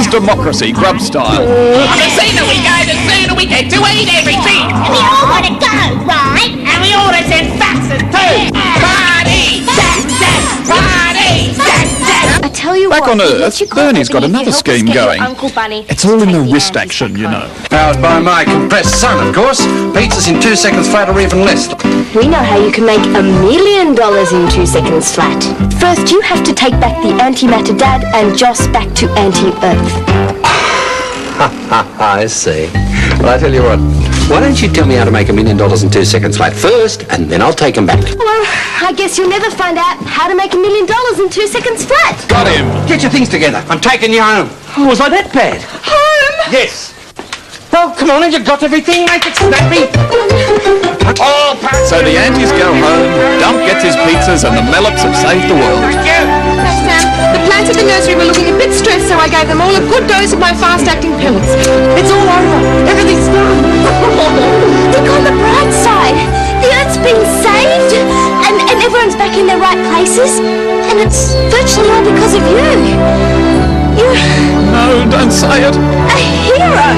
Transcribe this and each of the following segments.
democracy, Grub style. The sooner we go, the sooner we get to eat everything. And we all want to go, right? And we ought to send faxes too. Party! Party! I tell you Back what, on it Earth, lets you Bernie's got confidently another help us scheme get your going. Uncle Bunny It's all in to the take wrist Andes action, back you home. know. Powered by my compressed sun, of course. Pizzas in 2 seconds flat or even less. We know how you can make $1 million in 2 seconds flat. First, you have to take back the antimatter dad and Joss back to anti-Earth. I see. Well, I tell you what. Why don't you tell me how to make $1 million in 2 seconds flat first, and then I'll take them back. Well, I guess you'll never find out how to make $1 million in 2 seconds flat. Got him. Get your things together. I'm taking you home. Oh, was I that bad? Home? Yes. Well, come on, have you got everything? Make it snappy. Oh, So the Antis go home, Dump gets his pizzas, and the Mellops have saved the world. Thank you. Thanks, Sam. The plants at the nursery were looking a bit stressed, so I gave them all a good dose of my fast-acting pellets. It's all over. Everything's done. Look on the bright side. The Earth's been saved, and everyone's back in their right places, and it's virtually all because of you. You're No, don't say it. a hero.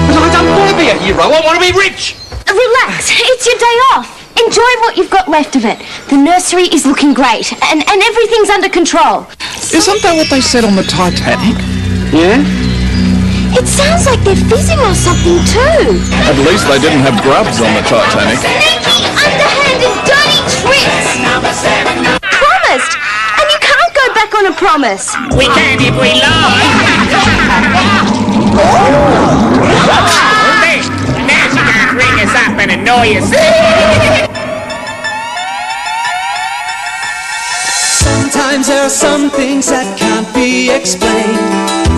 But I don't want to be a hero. I want to be rich. Relax, it's your day off. Enjoy what you've got left of it. The nursery is looking great, and everything's under control. Isn't that what they said on the Titanic? Yeah? It sounds like they're fizzing or something too. At least they didn't have Grubs on the Titanic. Sneaky, underhanded, dirty tricks. Promised, and you can't go back on a promise. We can if we like. There, now she can't ring us up and annoy us. Sometimes there are some things that can't be explained.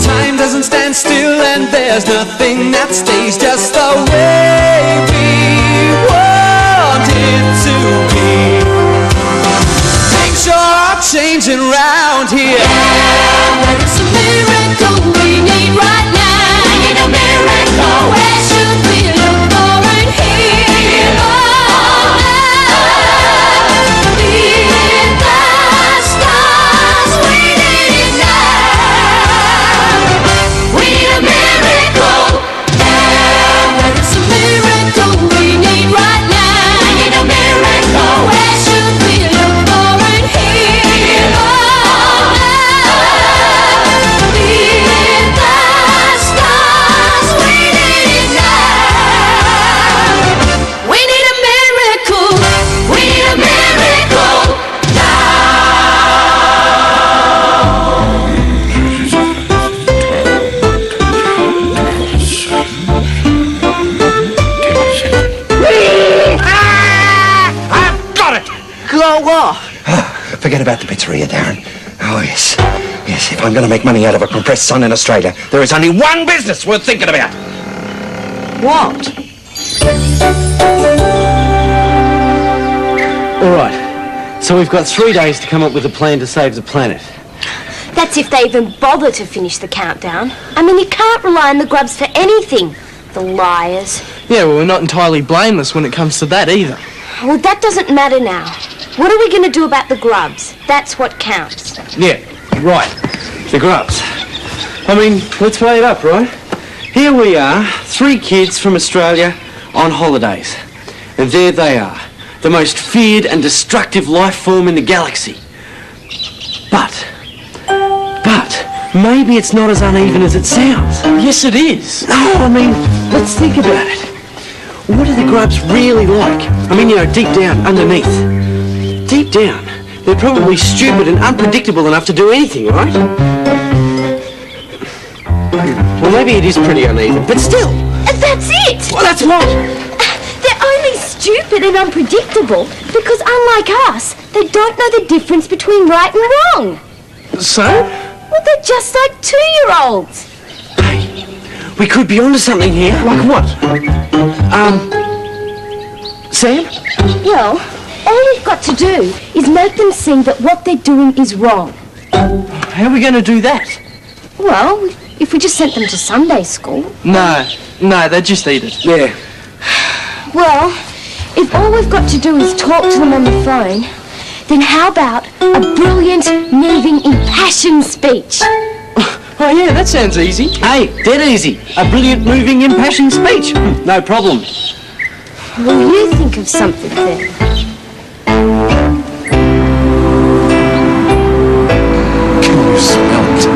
Time doesn't stand still and there's nothing that stays just the way we want it to be. Things sure are changing round here. But it's a miracle we need right now. We need a miracle. Where should we look for it here? Forget about the pizzeria, Darren. Oh, yes. Yes, if I'm going to make money out of a compressed sun in Australia, there is only one business worth thinking about. What? All right. So we've got 3 days to come up with a plan to save the planet. That's if they even bother to finish the countdown. I mean, you can't rely on the Grubs for anything. The liars. Yeah, well, we're not entirely blameless when it comes to that either. Well, that doesn't matter now. What are we going to do about the Grubs? That's what counts. Yeah, right. The Grubs. I mean, let's weigh it up, right? Here we are, 3 kids from Australia on holidays. And there they are, the most feared and destructive life form in the galaxy. But, maybe it's not as uneven as it sounds. Yes, it is. No, I mean, let's think about it. What are the Grubs really like? I mean, you know, deep down, underneath. Deep down, they're probably stupid and unpredictable enough to do anything, right? Well, maybe it is pretty uneven, but still. That's it! Well, that's what? They're only stupid and unpredictable because, unlike us, they don't know the difference between right and wrong. So? Well, they're just like 2-year-olds. Hey, we could be onto something here. Like what? Sam? Well, all we've got to do is make them see that what they're doing is wrong. How are we going to do that? Well, if we just sent them to Sunday school. No, they'd just eat it. Yeah. Well, if all we've got to do is talk to them on the phone, then how about a brilliant, moving, impassioned speech? Oh, yeah, that sounds easy. Hey, dead easy. A brilliant, moving, impassioned speech. No problem. Will you think of something then? Can you smell it?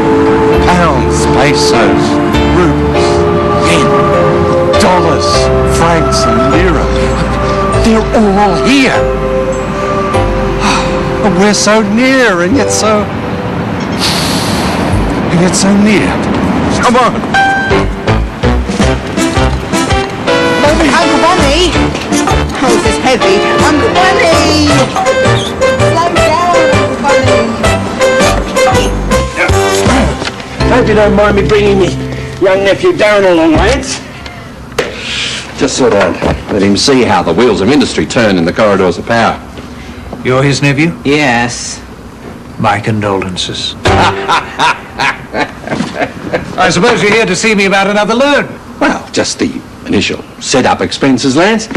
Pounds, pesos, rubles, yen, dollars, francs and lira. They're all here. And we're so near and yet so near. Come on. Uncle Bunny! Oh, this is heavy. Uncle Bunny! Slow down, Uncle Bunny. Hope you don't mind me bringing me young nephew Darren along, Lance. Just sort of let him see how the wheels of industry turn in the corridors of power. You're his nephew? Yes. My condolences. I suppose you're here to see me about another loan. Well, just the initial setup expenses, Lance.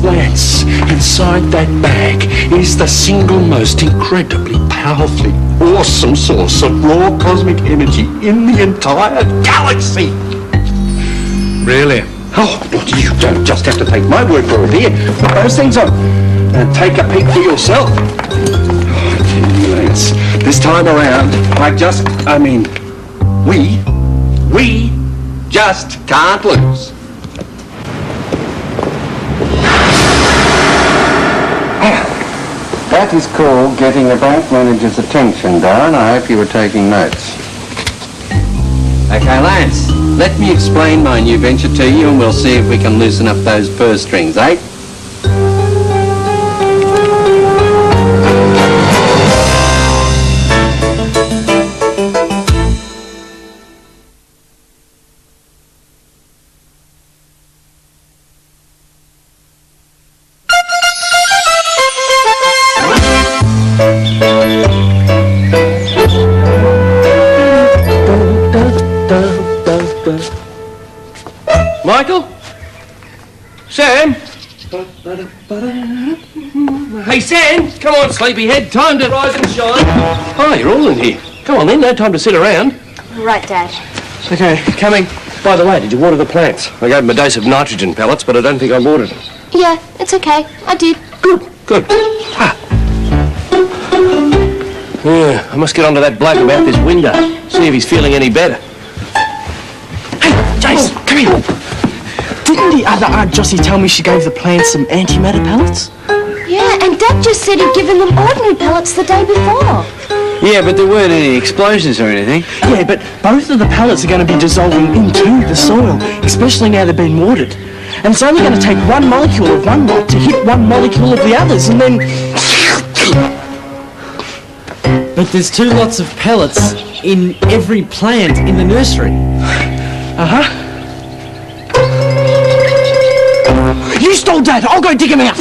Lance, inside that bag is the single most incredibly powerfully awesome source of raw cosmic energy in the entire galaxy. Really? Oh, look, you don't just have to take my word for it here. Put those things on and take a peek for yourself. Oh, gee, Lance, this time around, we just can't lose. That is called getting a bank manager's attention, Darren. I hope you were taking notes. Okay, Lance, let me explain my new venture to you and we'll see if we can loosen up those purse strings, eh? Michael? Sam? Hey, Sam! Come on, sleepyhead. Time to rise and shine. Oh, you're all in here. Come on then, no time to sit around. Right, Dad. Okay, coming. By the way, did you water the plants? I gave them a dose of nitrogen pellets, but I don't think I watered them. Yeah, it's okay. I did. Good. Ah. Yeah, I must get onto that bloke about this window. See if he's feeling any better. Hey, Jace, come here. Didn't the other Aunt Jossie tell me she gave the plants some antimatter pellets? Yeah, and Dad just said he'd given them ordinary pellets the day before. Yeah, but there weren't any explosions or anything. Yeah, but both of the pellets are going to be dissolving into the soil, especially now they've been watered. And it's only going to take one molecule of one lot to hit one molecule of the others, and then... But there's 2 lots of pellets in every plant in the nursery. Uh-huh. You stole Dad! I'll go dig him out!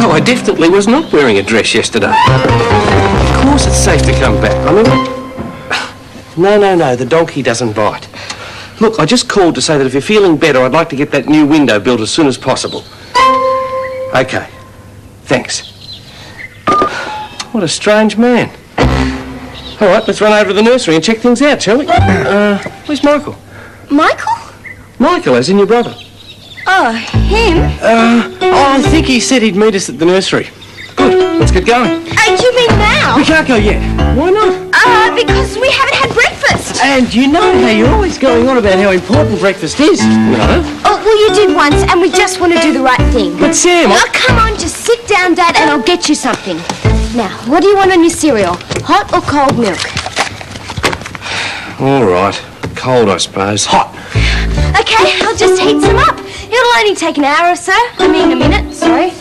Oh, I definitely was not wearing a dress yesterday. Of course it's safe to come back. I mean... No, the donkey doesn't bite. Look, I just called to say that if you're feeling better, I'd like to get that new window built as soon as possible. Okay. Thanks. What a strange man. All right, let's run over to the nursery and check things out, shall we? Where's Michael? Michael? Michael, as in your brother. Oh, him? I think he said he'd meet us at the nursery. Good, let's get going. You mean now? We can't go yet. Why not? Because we haven't had breakfast. And you know how you're always going on about how important breakfast is. No. Oh, well, you did once, and we just want to do the right thing. But Sam... Oh, come on, just sit down, Dad, and I'll get you something. Now, what do you want on your cereal? Hot or cold milk? All right. Cold, I suppose. Hot. Okay, I'll just heat some up. It'll only take an hour or so. I mean, a minute, sorry.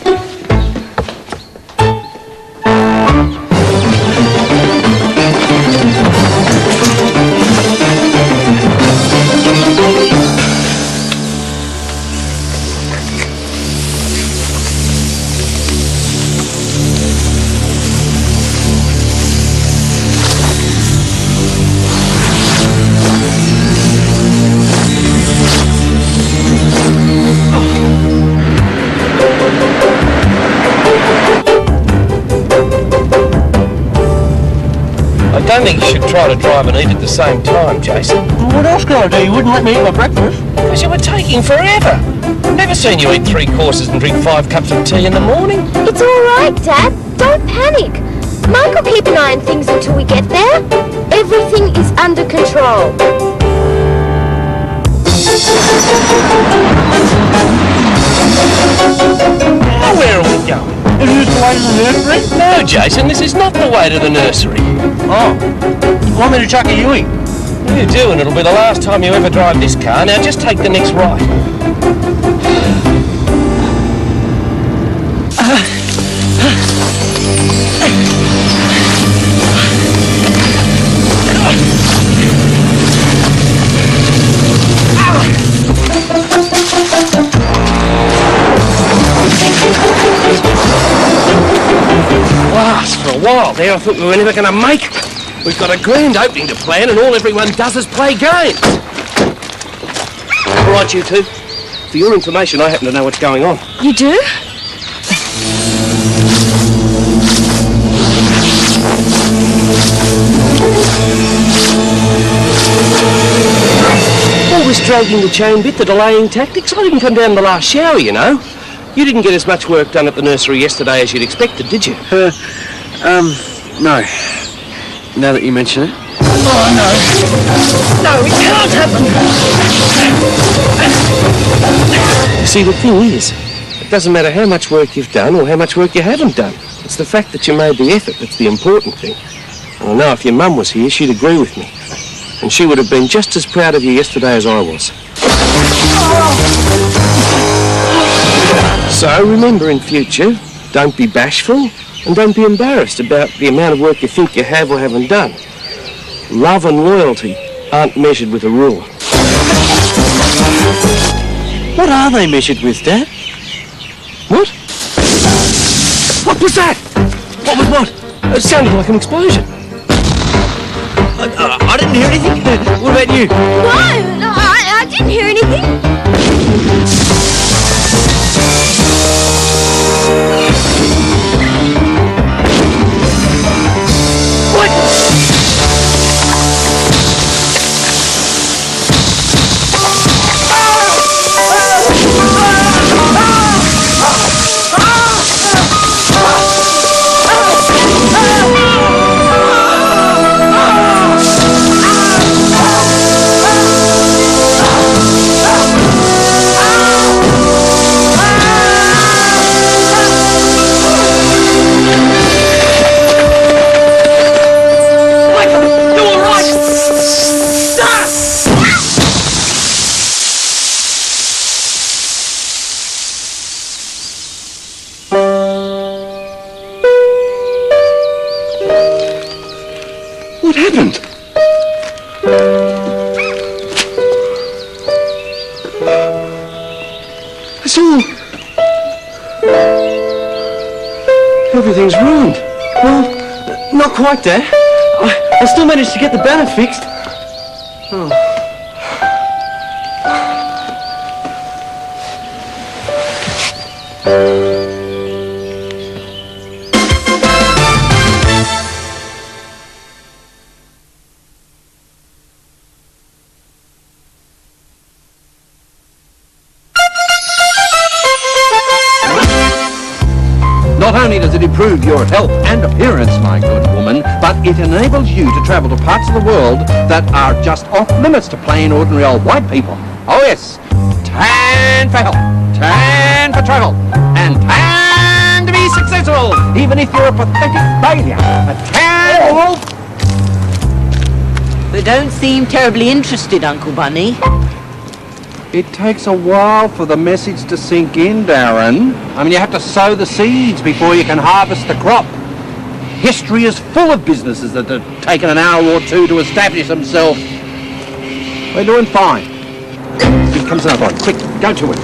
don't think you should try to drive and eat at the same time, Jason. Well, what else could I do? You wouldn't let me eat my breakfast. Because you were taking forever. I've never seen you eat 3 courses and drink 5 cups of tea in the morning. It's all right, Dad. Don't panic. Mike will keep an eye on things until we get there. Everything is under control. Now where are we going? Is this the way to the nursery? No, Jason, this is not the way to the nursery. Oh. You want me to chuck a Huey? You do, and it'll be the last time you ever drive this car. Now just take the next right. For a while there, I thought we were never going to make it. We've got a grand opening to plan, and all everyone does is play games. All right, you two. For your information, I happen to know what's going on. You do? All this dragging the chain bit, the delaying tactics, I didn't come down in the last shower, you know. You didn't get as much work done at the nursery yesterday as you'd expected, did you? No. Now that you mention it. Oh, no. No, it can't happen. You see, the thing is, it doesn't matter how much work you've done or how much work you haven't done. It's the fact that you made the effort that's the important thing. And I know if your mum was here, she'd agree with me. And she would have been just as proud of you yesterday as I was. So remember in future, don't be bashful and don't be embarrassed about the amount of work you think you have or haven't done. Love and loyalty aren't measured with a ruler. What are they measured with, Dad? What? What was that? What was what? It sounded like an explosion. I didn't hear anything. What about you? No, I didn't hear anything. What happened? It's all... Everything's ruined. Well, not quite, Dad. I still managed to get the banner fixed. Oh. Not only does it improve your health and appearance, my good woman, but it enables you to travel to parts of the world that are just off limits to plain, ordinary old white people. Oh yes, tan for health, tan for travel, and tan to be successful, even if you're a pathetic failure. A tan for all... They don't seem terribly interested, Uncle Bunny. It takes a while for the message to sink in, Darren. I mean, you have to sow the seeds before you can harvest the crop. History is full of businesses that have taken an hour or two to establish themselves. We're doing fine. Here comes another one. Quick, go to it.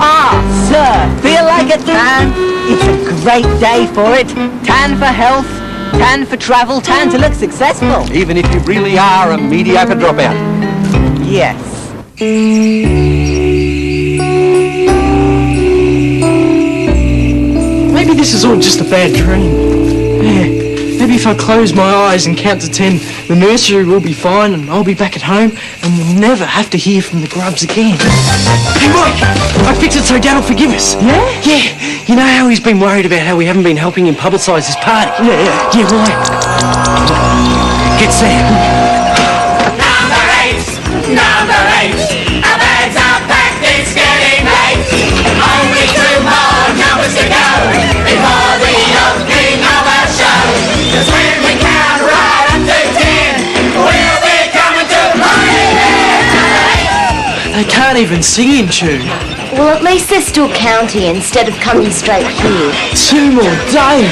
Ah, sir, feel like a tan? It's a great day for it. Tan for health, tan for travel, tan to look successful. Even if you really are a mediocre dropout. Yes. Maybe this is all just a bad dream. Yeah, Maybe if I close my eyes and count to 10, the nursery will be fine and I'll be back at home and we'll never have to hear from the Grubs again. Hey, Mike! I fixed it so Dad will forgive us. Yeah? Yeah. You know how he's been worried about how we haven't been helping him publicise his party? Yeah. Yeah, well, get set. Number 8, our bags are packed, it's getting late. Only 2 more numbers to go before the opening of our show. Just when we count right up to 10, we'll be coming to play. They can't even sing in tune. Well, at least they're still counting instead of coming straight here. 2 more days.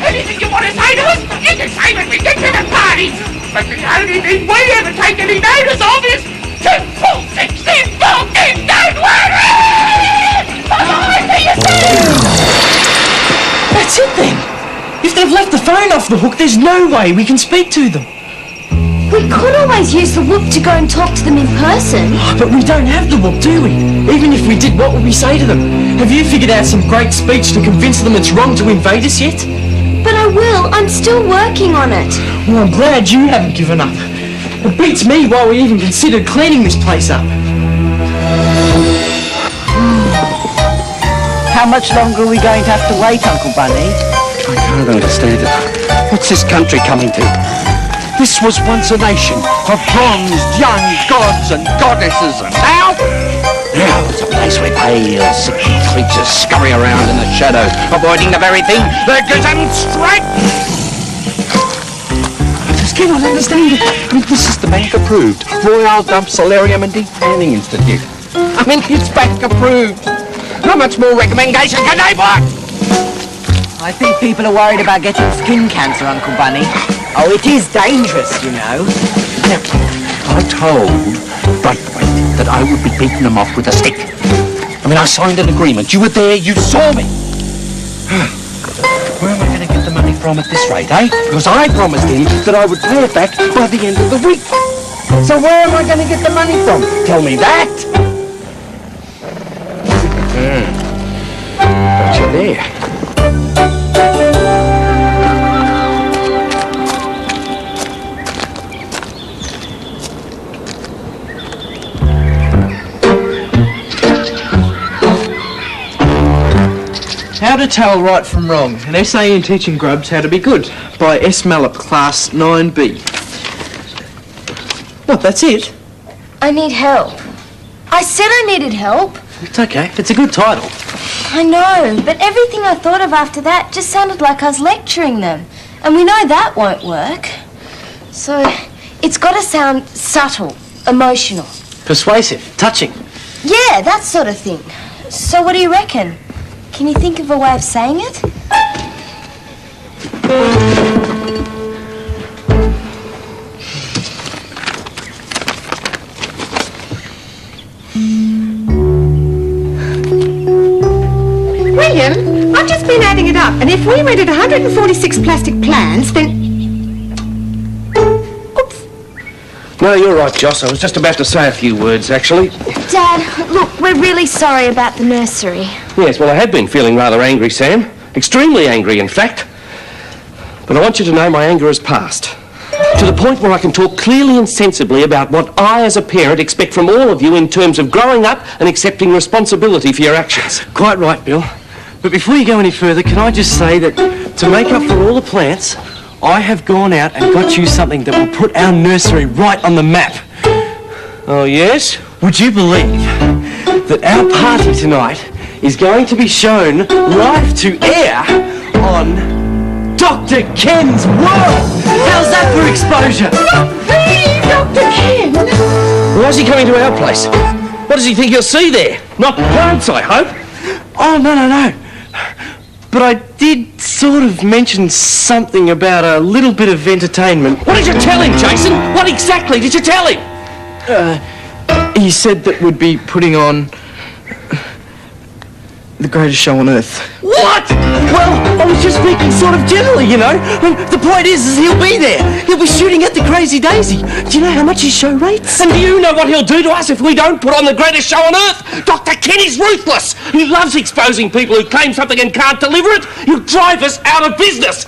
Anything you want to say to us, you can say when we get to the party. But the only thing we ever take any notice of is 2 full 16 fucking don't worry! Bye-bye, see you soon! That's it then. If they've left the phone off the hook, there's no way we can speak to them. We could always use the whoop to go and talk to them in person. But we don't have the whoop, do we? Even if we did, what would we say to them? Have you figured out some great speech to convince them it's wrong to invade us yet? But I will. I'm still working on it. Well, I'm glad you haven't given up. It beats me why we even considered cleaning this place up. How much longer are we going to have to wait, Uncle Bunny? I can't understand it. What's this country coming to? This was once a nation of bronzed young gods and goddesses, and now it's a place where pale, sickly creatures scurry around in the shadows, avoiding the very thing that gives them strength. I just cannot understand it. I mean, this is the bank-approved Royal Dump Solarium and Deep Panning Institute. I mean, it's bank-approved. How much more recommendation can they put? I think people are worried about getting skin cancer, Uncle Bunny. Oh, it is dangerous, you know. Now, I told Braithwaite that I would be beating them off with a stick. I mean, I signed an agreement. You were there, you saw me. Where am I going to get the money from at this rate, eh? Because I promised him that I would pay it back by the end of the week. So where am I going to get the money from? Tell me that. Got you there. How to Tell Right from Wrong, an essay in teaching Grubs how to be good, by S. Mellop, Class 9B. What, that's it? I need help. I said I needed help. It's okay, it's a good title. I know, but everything I thought of after that just sounded like I was lecturing them. And we know that won't work. So, it's got to sound subtle, emotional. Persuasive, touching. Yeah, that sort of thing. So what do you reckon? Can you think of a way of saying it? William, I've just been adding it up, and if we rented 146 plastic plants, then... Oops. No, you're right, Joss. I was just about to say a few words, actually. Dad, look, we're really sorry about the nursery. Yes, well, I have been feeling rather angry, Sam. Extremely angry, in fact. But I want you to know my anger has passed. To the point where I can talk clearly and sensibly about what I, as a parent, expect from all of you in terms of growing up and accepting responsibility for your actions. Quite right, Bill. But before you go any further, can I just say that to make up for all the plants, I have gone out and got you something that will put our nursery right on the map. Oh, yes? Would you believe that our party tonight is going to be shown live to air on Dr. Ken's World? How's that for exposure? Dr. Ken! Why's he coming to our place? What does he think he'll see there? Not plants, I hope. Oh, no. But I did sort of mention something about a little bit of entertainment. What did you tell him, Jason? What exactly did you tell him? He said that we'd be putting on the greatest show on earth. What? Well, I was just speaking sort of generally, you know. The point is he'll be there. He'll be shooting at the Crazy Daisy. Do you know how much his show rates? And do you know what he'll do to us if we don't put on the greatest show on earth? Dr. Kenny's ruthless. He loves exposing people who claim something and can't deliver it. He'll drive us out of business.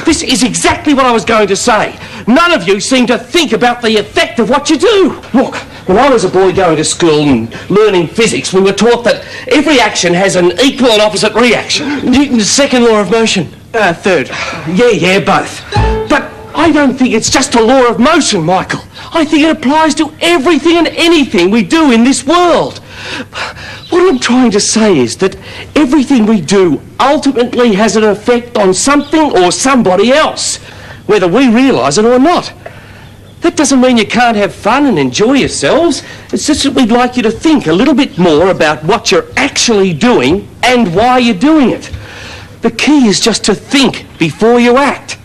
This is exactly what I was going to say. None of you seem to think about the effect of what you do. Look, when I was a boy going to school and learning physics, we were taught that every action has an equal and opposite reaction. Newton's second law of motion. Third. Yeah, both. But I don't think it's just a law of motion, Michael. I think it applies to everything and anything we do in this world. What I'm trying to say is that everything we do ultimately has an effect on something or somebody else, whether we realise it or not. That doesn't mean you can't have fun and enjoy yourselves. It's just that we'd like you to think a little bit more about what you're actually doing and why you're doing it. The key is just to think before you act.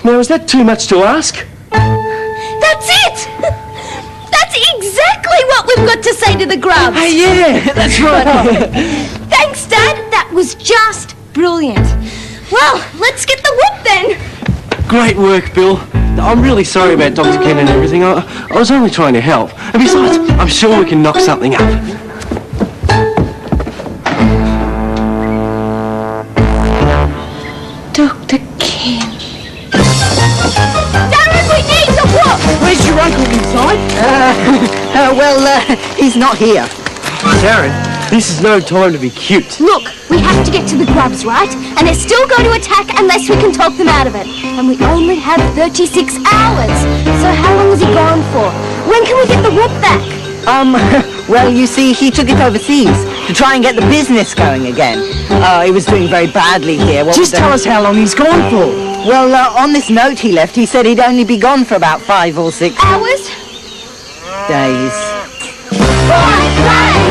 Now, is that too much to ask? That's it! That's exactly what we've got to say to the Grubs. Hey, yeah, that's right. Thanks, Dad. That was just brilliant. Well, let's get the whoop then. Great work, Bill. I'm really sorry about Dr. Ken and everything. I was only trying to help. And besides, I'm sure we can knock something up. Dr. Ken. Darren, we need the whoop! Where's your uncle inside? He's not here. Darren, this is no time to be cute. Look, we have to get to the Grubs, right? And they're still going to attack unless we can talk them out of it. And we only have 36 hours. So how long is he gone for? When can we get the whoop back? Well, you see, he took it overseas to try and get the business going again. He was doing very badly here. Just tell us how long he's gone for. Well, on this note he left, he said he'd only be gone for about 5 or 6 hours? days. Right!